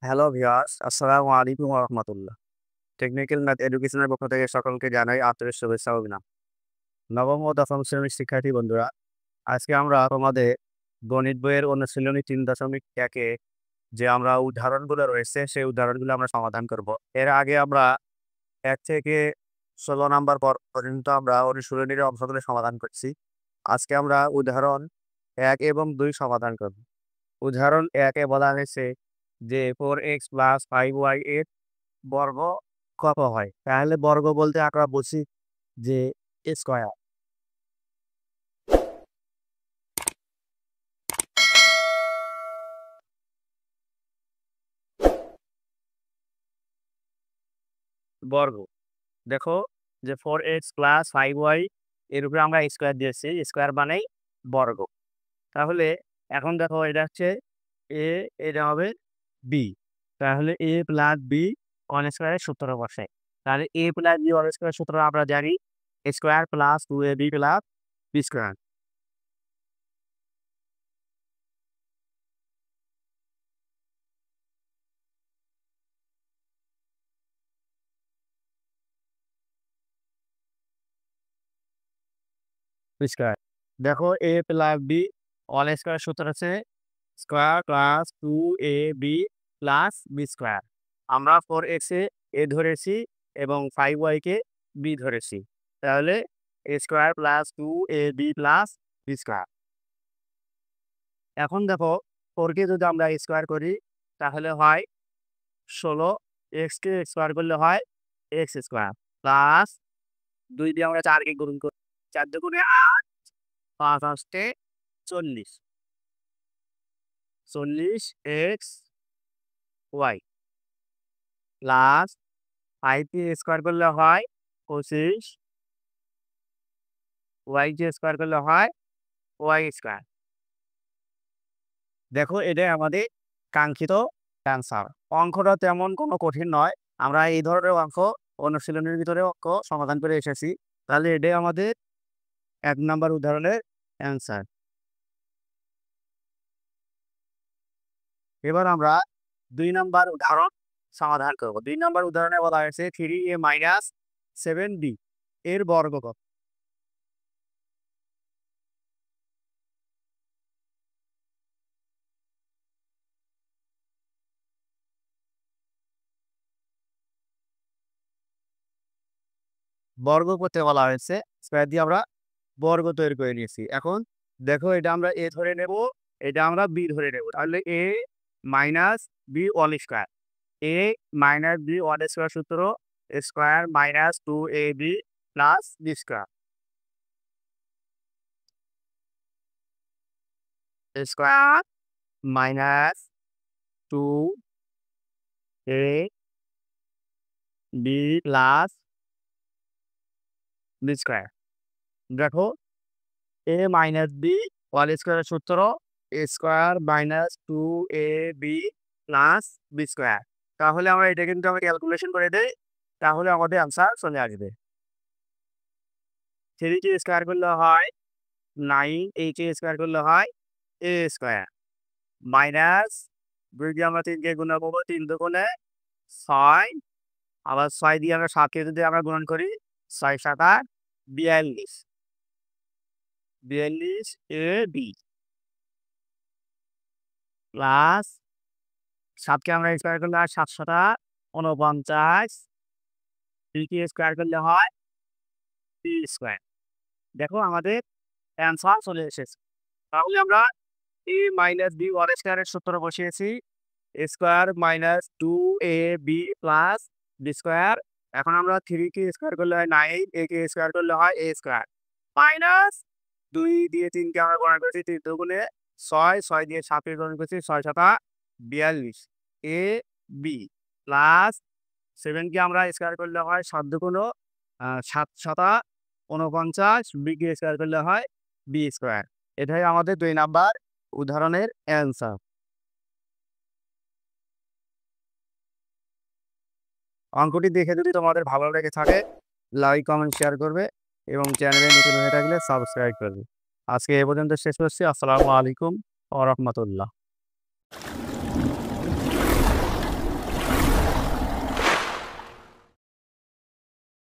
Hello viewers, আসসালামু আলাইকুম ওয়া রাহমাতুল্লাহ। টেকনিক্যাল ম্যাথ এডুকেশনের পক্ষ থেকে সকলকে জানাই আন্তরিক শুভেচ্ছা ও অভিনন্দন। নবম ও দশম শ্রেণীর শিক্ষার্থী বন্ধুরা, আজকে আমরা তোমাদের গণিত বইয়ের অনুশীলনী ৩.১ এ যে আমরা উদাহরণগুলো রয়েছে, সেই উদাহরণগুলো আমরা সমাধান করব। এর আগে আমরা ১ থেকে ১৬ নাম্বার পর্যন্ত আমরা অনুশীলনীর অংশগুলো সমাধান করছি। আজকে আমরা উদাহরণ ১ এবং ২ সমাধান করব। উদাহরণ ১ এ বলা হয়েছে যে 4x + 5y এর বর্গ কত হয়? তাহলে বর্গ বলতে আমরা বুঝি যে স্কয়ার। বর্গ। দেখো যে 4x + 5y এর উপরে আমরা স্কয়ার দিয়েছি। স্কয়ার মানেই বর্গ। তাহলে এখন দেখো এটা হচ্ছে a, এটা হবে b। তাহলে a + b হোল স্কয়ারের সূত্র বসাই। তাহলে a + b হোল স্কয়ারের সূত্র আমরা জানি square plus 2ab plus b square. Square. দেখো a + b হোল স্কয়ারের সূত্র হচ্ছে square plus 2ab plus b square. আমরা 4x এ a ধরেছি এবং 5y কে b ধরেছি। তাহলে a square plus 2ab plus b square. এখন দেখো 4 কে যদি আমরা স্কয়ার করি তাহলে হয় 16, x কে স্কয়ার করলে হয় x স্কয়ার প্লাস 2 দিয়ে আমরা 4 কে গুণ করি। 4 দুগুণে 8, 5 আসতে 40। 40x y প্লাস 5 কে স্কয়ার করলে হয় 25, y কে স্কয়ার করলে হয় y স্কয়ার। দেখো এটাই আমাদের কাঙ্ক্ষিত অ্যান্সার। অঙ্কটা তেমন কোনো কঠিন নয়। আমরা এই ধরনের অঙ্ক অনুশীলনের ভিতরে অঙ্ক সমাধান করে এসেছি। তাহলে এটাই আমাদের ১ নাম্বার উদাহরণের অ্যান্সার। এবার আমরা ২ নাম্বার উদাহরণ সমাধান করব। ২ নাম্বার উদাহরণে বলা হয়েছে 3a - 7b এর বর্গ কত? বর্গ করতে বলা হয়েছে। স্কয়ার দিয়ে আমরা বর্গ তৈরি করে নিয়েছি। এখন দেখো এটা আমরা a ধরে নেব, এটা আমরা b ধরে নেব। তাহলে a - b whole square. a - b whole square সূত্র square minus 2ab plus b square. Square minus 2ab plus b square. দেখো a মাইনাস b হোল স্কয়ারের সূত্র a square minus 2ab plus b square. তাহলে আমরা এটা কিন্তু আমরা calculation করে দেই। তাহলে আমাদের আনসার চলে আসবে। 3 কে স্কয়ার করলে হয় 9, a কে স্কয়ার করলে হয় a স্কয়ার মাইনাস 2 দিয়ে আমরা 3 কে গুণ করব, 3 দুগুণে 6, আবার 6 দিয়ে আমরা 7 কে যদি আমরা গুণন করি 6 7 42, 42 ab প্লাস 7 কে আমরা স্কয়ার করলে হয় 7 7 49, 3 কে স্কয়ার করলে হয় b স্কয়ার। দেখো আমাদের অ্যান্সার চলে এসেছে। তাহলে আমরা a মাইনাস b হোল স্কয়ারের সূত্র বসিয়েছি square minus 2ab plus b square. এখন আমরা 3 কে স্কয়ার করলে হয় 9, a কে স্কয়ার করলে হয় a স্কয়ার মাইনাস 2 দিয়ে 3 কে আমরা গুণ করেছি 3 দুগুণে 6, 6 দিয়ে 7 কে গুণ করেছি 6 7 42 a b প্লাস 7 কে আমরা স্কয়ার করলে হয় 7 দুগুণ 7 7 49, b কে স্কয়ার করলে হয় b স্কয়ার। এটাই আমাদের 2 নাম্বার উদাহরণের অ্যান্সার। অঙ্কটি দেখে যদি তোমাদের ভালো লেগে থাকে লাইক, কমেন্ট, শেয়ার করবে এবং চ্যানেলে নতুন হয়ে থাকলে সাবস্ক্রাইব করবে। আজকে এ পর্যন্ত শেষ করছি। আসসালামু আলাইকুম ওয়া রাহমাতুল্লাহ।